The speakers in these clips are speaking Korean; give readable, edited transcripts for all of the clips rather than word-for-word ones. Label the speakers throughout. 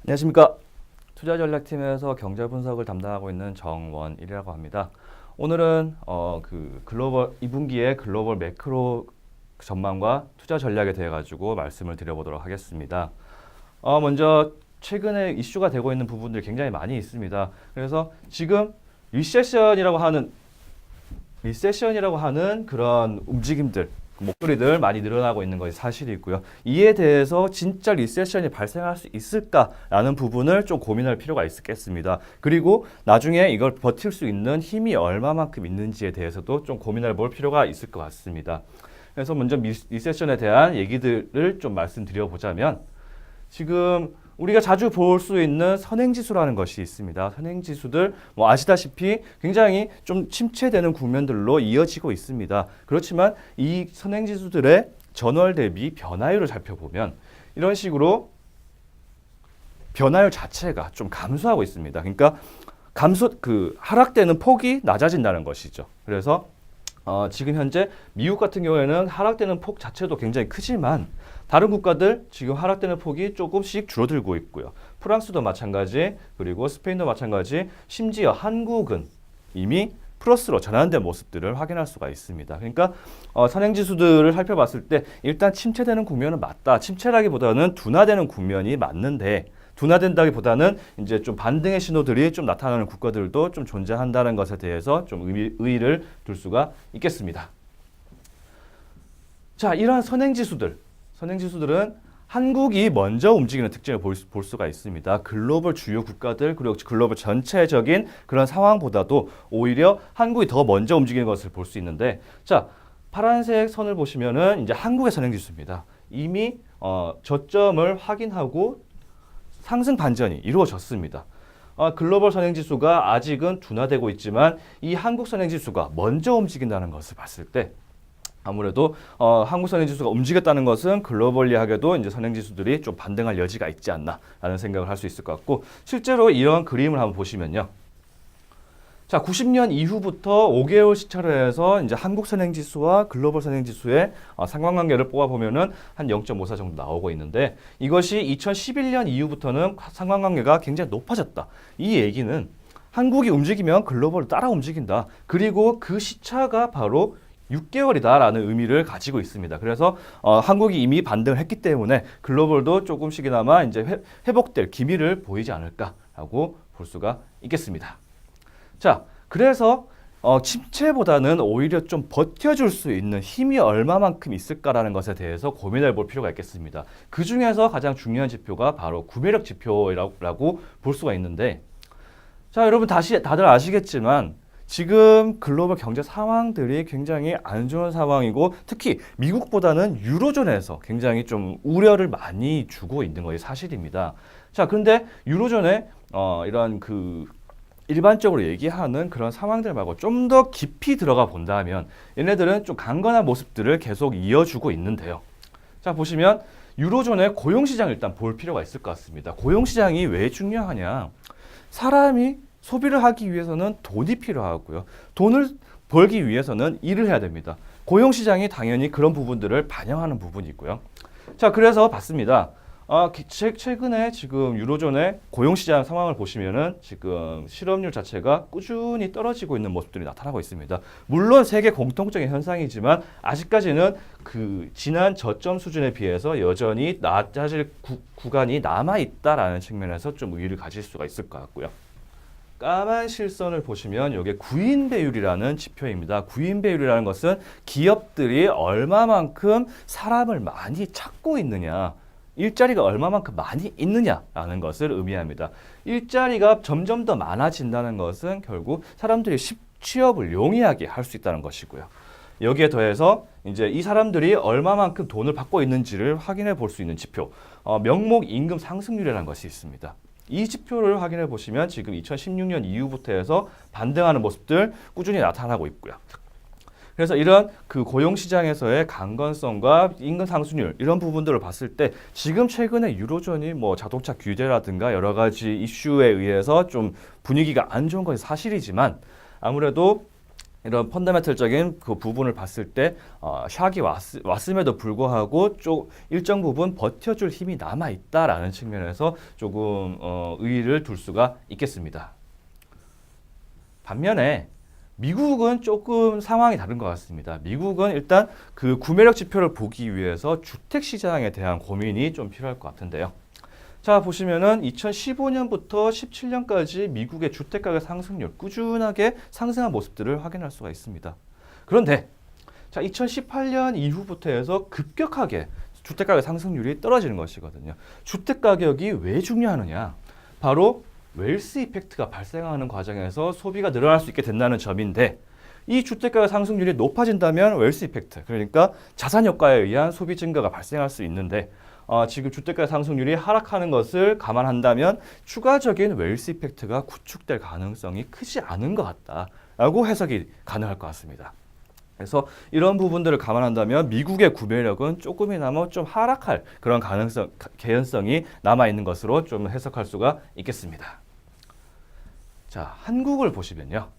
Speaker 1: 안녕하십니까. 투자전략팀에서 경제분석을 담당하고 있는 정원일이라고 합니다. 오늘은 글로벌 2분기의 글로벌 매크로 전망과 투자 전략에 대해 가지고 말씀을 드려보도록 하겠습니다. 먼저 최근에 이슈가 되고 있는 부분들이 굉장히 많이 있습니다. 그래서 지금 리세션이라고 하는 그런 움직임들, 목소리들 많이 늘어나고 있는 것이 사실이고요. 이에 대해서 진짜 리세션이 발생할 수 있을까라는 부분을 좀 고민할 필요가 있겠습니다. 그리고 나중에 이걸 버틸 수 있는 힘이 얼마만큼 있는지에 대해서도 좀 고민해 볼 필요가 있을 것 같습니다. 그래서 먼저 리세션에 대한 얘기들을 좀 말씀드려 보자면, 지금 우리가 자주 볼 수 있는 선행지수라는 것이 있습니다. 선행지수들 아시다시피 굉장히 좀 침체되는 국면들로 이어지고 있습니다. 그렇지만 이 선행지수들의 전월 대비 변화율을 살펴보면 이런 식으로 변화율 자체가 좀 감소하고 있습니다. 그러니까 하락되는 폭이 낮아진다는 것이죠. 그래서 지금 현재 미국 같은 경우에는 하락되는 폭 자체도 굉장히 크지만 다른 국가들 지금 하락되는 폭이 조금씩 줄어들고 있고요. 프랑스도 마찬가지, 그리고 스페인도 마찬가지, 심지어 한국은 이미 플러스로 전환된 모습들을 확인할 수가 있습니다. 그러니까 선행지수들을 살펴봤을 때 일단 침체되는 국면은 맞다. 침체라기보다는 둔화되는 국면이 맞는데, 둔화된다기보다는 이제 좀 반등의 신호들이 좀 나타나는 국가들도 좀 존재한다는 것에 대해서 좀 의의를 둘 수가 있겠습니다. 자, 이러한 선행지수들은 한국이 먼저 움직이는 특징을 볼 수가 있습니다. 글로벌 주요 국가들, 그리고 글로벌 전체적인 그런 상황보다도 오히려 한국이 더 먼저 움직이는 것을 볼 수 있는데, 자, 파란색 선을 보시면은 이제 한국의 선행지수입니다. 이미 저점을 확인하고 상승 반전이 이루어졌습니다. 글로벌 선행지수가 아직은 둔화되고 있지만 이 한국 선행지수가 먼저 움직인다는 것을 봤을 때 아무래도 한국 선행지수가 움직였다는 것은 글로벌리하게도 이제 선행지수들이 좀 반등할 여지가 있지 않나라는 생각을 할 수 있을 것 같고, 실제로 이런 그림을 한번 보시면요. 자, 90년 이후부터 5개월 시차를 해서 이제 한국 선행지수와 글로벌 선행지수의 상관관계를 뽑아보면은 한 0.54 정도 나오고 있는데, 이것이 2011년 이후부터는 상관관계가 굉장히 높아졌다. 이 얘기는 한국이 움직이면 글로벌을 따라 움직인다. 그리고 그 시차가 바로 6개월이다라는 의미를 가지고 있습니다. 그래서 한국이 이미 반등을 했기 때문에 글로벌도 조금씩이나마 이제 회복될 기미를 보이지 않을까라고 볼 수가 있겠습니다. 자, 그래서 침체보다는 오히려 좀 버텨줄 수 있는 힘이 얼마만큼 있을까라는 것에 대해서 고민해 볼 필요가 있겠습니다. 그 중에서 가장 중요한 지표가 바로 구매력 지표라고 볼 수가 있는데, 자, 여러분 다들 아시겠지만 지금 글로벌 경제 상황들이 굉장히 안 좋은 상황이고, 특히 미국보다는 유로존에서 굉장히 좀 우려를 많이 주고 있는 것이 사실입니다. 자, 그런데 유로존에 이런 일반적으로 얘기하는 그런 상황들 말고 좀 더 깊이 들어가 본다면 얘네들은 좀 강건한 모습들을 계속 이어주고 있는데요. 자, 보시면 유로존의 고용시장을 일단 볼 필요가 있을 것 같습니다. 고용시장이 왜 중요하냐? 사람이 소비를 하기 위해서는 돈이 필요하고요. 돈을 벌기 위해서는 일을 해야 됩니다. 고용시장이 당연히 그런 부분들을 반영하는 부분이고요. 자, 그래서 봤습니다. 최근에 지금 유로존의 고용시장 상황을 보시면은 지금 실업률 자체가 꾸준히 떨어지고 있는 모습들이 나타나고 있습니다. 물론 세계 공통적인 현상이지만 아직까지는 지난 저점 수준에 비해서 여전히 낮아질 구간이 남아있다라는 측면에서 좀 의의를 가질 수가 있을 것 같고요. 까만 실선을 보시면 이게 구인 배율이라는 지표입니다. 구인 배율이라는 것은 기업들이 얼마만큼 사람을 많이 찾고 있느냐, 일자리가 얼마만큼 많이 있느냐라는 것을 의미합니다. 일자리가 점점 더 많아진다는 것은 결국 사람들이 취업을 용이하게 할 수 있다는 것이고요. 여기에 더해서 이제 이 사람들이 얼마만큼 돈을 받고 있는지를 확인해 볼 수 있는 지표, 명목 임금 상승률이라는 것이 있습니다. 이 지표를 확인해 보시면 지금 2016년 이후부터 해서 반등하는 모습들 꾸준히 나타나고 있고요. 그래서 이런 고용시장에서의 강건성과 임금 상승률 이런 부분들을 봤을 때 지금 최근에 유로존이 자동차 규제라든가 여러 가지 이슈에 의해서 좀 분위기가 안 좋은 것이 사실이지만, 아무래도 이런 펀더멘털적인 그 부분을 봤을 때 샥이 왔음에도 불구하고 좀 일정 부분 버텨줄 힘이 남아 있다라는 측면에서 조금 의의를 둘 수가 있겠습니다. 반면에 미국은 조금 상황이 다른 것 같습니다. 미국은 일단 그 구매력 지표를 보기 위해서 주택 시장에 대한 고민이 좀 필요할 것 같은데요. 자, 보시면은 2015년부터 17년까지 미국의 주택가격 상승률 꾸준하게 상승한 모습들을 확인할 수가 있습니다. 그런데 자, 2018년 이후부터 해서 급격하게 주택가격 상승률이 떨어지는 것이거든요. 주택가격이 왜 중요하느냐? 바로 웰스 이펙트가 발생하는 과정에서 소비가 늘어날 수 있게 된다는 점인데, 이 주택가격 상승률이 높아진다면 웰스 이펙트, 그러니까 자산 효과에 의한 소비 증가가 발생할 수 있는데, 지금 주택가 상승률이 하락하는 것을 감안한다면 추가적인 웰스 이펙트가 구축될 가능성이 크지 않은 것 같다라고 해석이 가능할 것 같습니다. 그래서 이런 부분들을 감안한다면 미국의 구매력은 조금이나마 좀 하락할 그런 개연성이 남아 있는 것으로 좀 해석할 수가 있겠습니다. 자, 한국을 보시면요.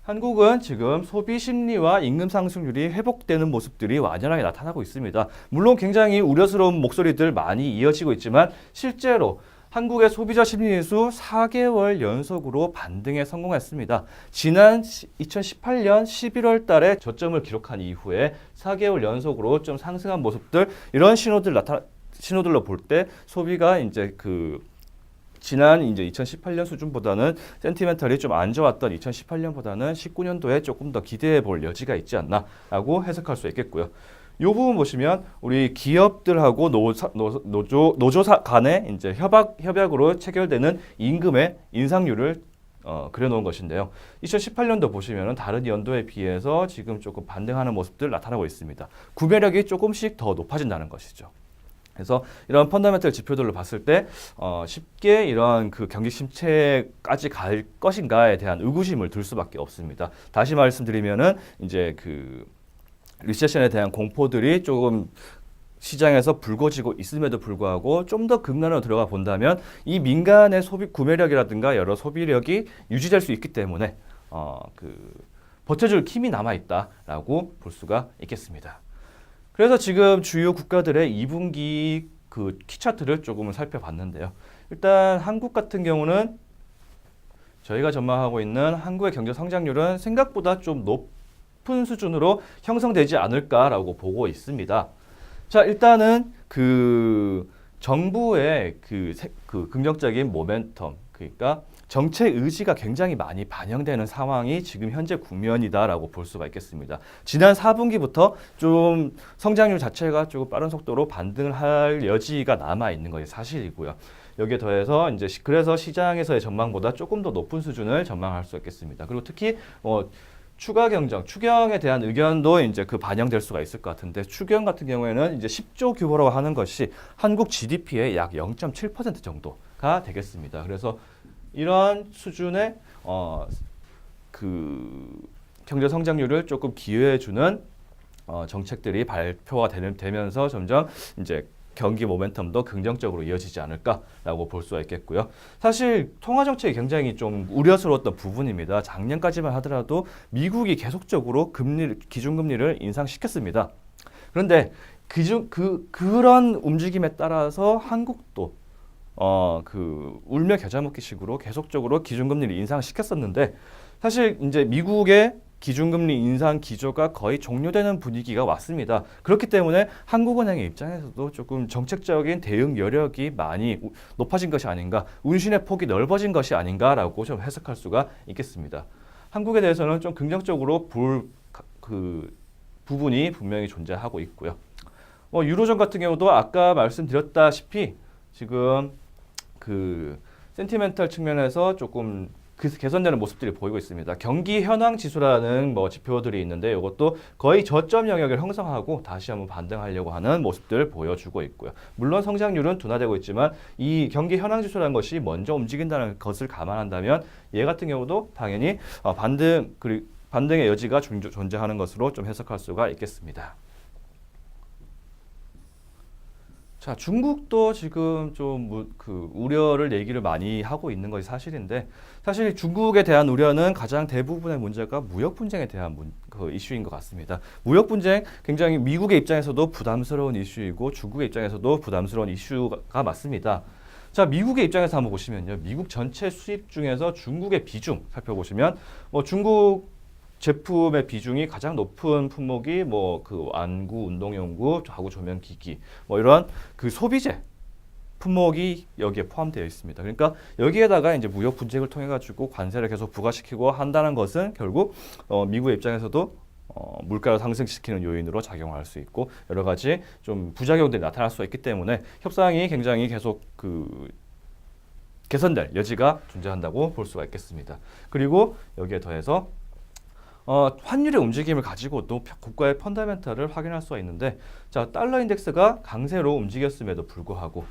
Speaker 1: 한국은 지금 소비 심리와 임금 상승률이 회복되는 모습들이 완연하게 나타나고 있습니다. 물론 굉장히 우려스러운 목소리들 많이 이어지고 있지만 실제로 한국의 소비자 심리지수 4개월 연속으로 반등에 성공했습니다. 지난 2018년 11월 달에 저점을 기록한 이후에 4개월 연속으로 좀 상승한 모습들, 이런 신호들로 볼 때 소비가 이제 지난 이제 2018년 수준보다는 센티멘털이 좀 안 좋았던 2018년보다는 19년도에 조금 더 기대해 볼 여지가 있지 않나라고 해석할 수 있겠고요. 이 부분 보시면 우리 기업들하고 노조 간의 이제 협약으로 체결되는 임금의 인상률을 그려놓은 것인데요. 2018년도 보시면은 다른 연도에 비해서 지금 조금 반등하는 모습들 나타나고 있습니다. 구매력이 조금씩 더 높아진다는 것이죠. 그래서 이런 펀더멘털 지표들로 봤을 때 쉽게 이런 그 경기 침체까지 갈 것인가에 대한 의구심을 들 수밖에 없습니다. 다시 말씀드리면은 이제 그 리세션에 대한 공포들이 조금 시장에서 불거지고 있음에도 불구하고 좀 더 극단으로 들어가 본다면 이 민간의 소비 구매력이라든가 여러 소비력이 유지될 수 있기 때문에 버텨줄 힘이 남아 있다라고 볼 수가 있겠습니다. 그래서 지금 주요 국가들의 2분기 그 키차트를 조금은 살펴봤는데요. 일단 한국 같은 경우는 저희가 전망하고 있는 한국의 경제 성장률은 생각보다 좀 높은 수준으로 형성되지 않을까라고 보고 있습니다. 자, 일단은 그 정부의 그 긍정적인 모멘텀, 그러니까 정책 의지가 굉장히 많이 반영되는 상황이 지금 현재 국면이다라고 볼 수가 있겠습니다. 지난 4분기부터 좀 성장률 자체가 조금 빠른 속도로 반등을 할 여지가 남아 있는 것이 사실이고요. 여기에 더해서 이제 그래서 시장에서의 전망보다 조금 더 높은 수준을 전망할 수 있겠습니다. 그리고 특히 추가 경정, 추경에 대한 의견도 이제 반영될 수가 있을 것 같은데, 추경 같은 경우에는 이제 10조 규모라고 하는 것이 한국 GDP의 약 0.7% 정도가 되겠습니다. 그래서 이러한 수준의 경제 성장률을 조금 기여해주는 정책들이 발표가 되면서 점점 이제 경기 모멘텀도 긍정적으로 이어지지 않을까라고 볼 수가 있겠고요. 사실 통화 정책이 굉장히 좀 우려스러웠던 부분입니다. 작년까지만 하더라도 미국이 계속적으로 기준금리를 인상시켰습니다. 그런데 그런 움직임에 따라서 한국도 울며 겨자 먹기식으로 계속적으로 기준금리를 인상시켰었는데, 사실 이제 미국의 기준금리 인상 기조가 거의 종료되는 분위기가 왔습니다. 그렇기 때문에 한국은행의 입장에서도 조금 정책적인 대응 여력이 많이 높아진 것이 아닌가, 운신의 폭이 넓어진 것이 아닌가라고 좀 해석할 수가 있겠습니다. 한국에 대해서는 좀 긍정적으로 볼 부분이 분명히 존재하고 있고요. 유로존 같은 경우도 아까 말씀드렸다시피 지금 센티멘털 측면에서 조금 개선되는 모습들이 보이고 있습니다. 경기 현황 지수라는 지표들이 있는데 이것도 거의 저점 영역을 형성하고 다시 한번 반등하려고 하는 모습들을 보여주고 있고요. 물론 성장률은 둔화되고 있지만 이 경기 현황 지수라는 것이 먼저 움직인다는 것을 감안한다면 얘 같은 경우도 당연히 반등의 여지가 존재하는 것으로 좀 해석할 수가 있겠습니다. 자, 중국도 지금 좀 그 우려를 얘기를 많이 하고 있는 것이 사실인데 사실 중국에 대한 우려는 가장 대부분의 문제가 무역 분쟁에 대한 그 이슈인 것 같습니다. 무역 분쟁 굉장히 미국의 입장에서도 부담스러운 이슈이고 중국의 입장에서도 부담스러운 이슈가 맞습니다. 자, 미국의 입장에서 한번 보시면요. 미국 전체 수입 중에서 중국의 비중 살펴보시면 뭐 중국 제품의 비중이 가장 높은 품목이 뭐 그 완구, 운동용구, 가구 조명 기기 뭐 이런 그 소비재 품목이 여기에 포함되어 있습니다. 그러니까 여기에다가 이제 무역 분쟁을 통해 가지고 관세를 계속 부과시키고 한다는 것은 결국 미국의 입장에서도 물가를 상승시키는 요인으로 작용할 수 있고 여러 가지 좀 부작용들이 나타날 수 있기 때문에 협상이 굉장히 계속 그 개선될 여지가 존재한다고 볼 수가 있겠습니다. 그리고 여기에 더해서 환율의 움직임을 가지고도 국가의 펀더멘털을 확인할 수가 있는데 자, 달러 인덱스가 강세로 움직였음에도 불구하고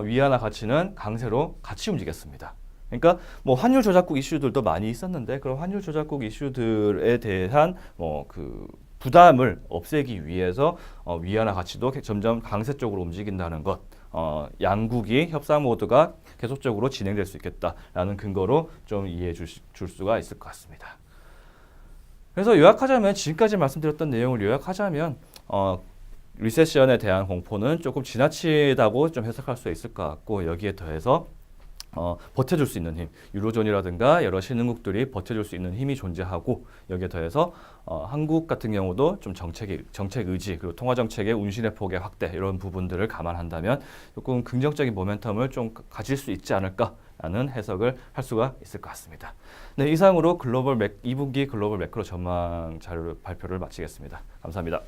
Speaker 1: 위안화 가치는 강세로 같이 움직였습니다. 그러니까 뭐 환율 조작국 이슈들도 많이 있었는데 그런 환율 조작국 이슈들에 대한 뭐 그 부담을 없애기 위해서 위안화 가치도 점점 강세 쪽으로 움직인다는 것, 양국이 협상 모드가 계속적으로 진행될 수 있겠다라는 근거로 좀 이해해 줄 수가 있을 것 같습니다. 그래서 요약하자면 지금까지 말씀드렸던 내용을 요약하자면 리세션에 대한 공포는 조금 지나치다고 좀 해석할 수 있을 것 같고 여기에 더해서 버텨줄 수 있는 힘, 유로존이라든가 여러 신흥국들이 버텨줄 수 있는 힘이 존재하고 여기에 더해서 한국 같은 경우도 좀 정책 의지 그리고 통화 정책의 운신의 폭의 확대 이런 부분들을 감안한다면 조금 긍정적인 모멘텀을 좀 가질 수 있지 않을까라는 해석을 할 수가 있을 것 같습니다. 네, 이상으로 2분기 글로벌 매크로 전망 자료 발표를 마치겠습니다. 감사합니다.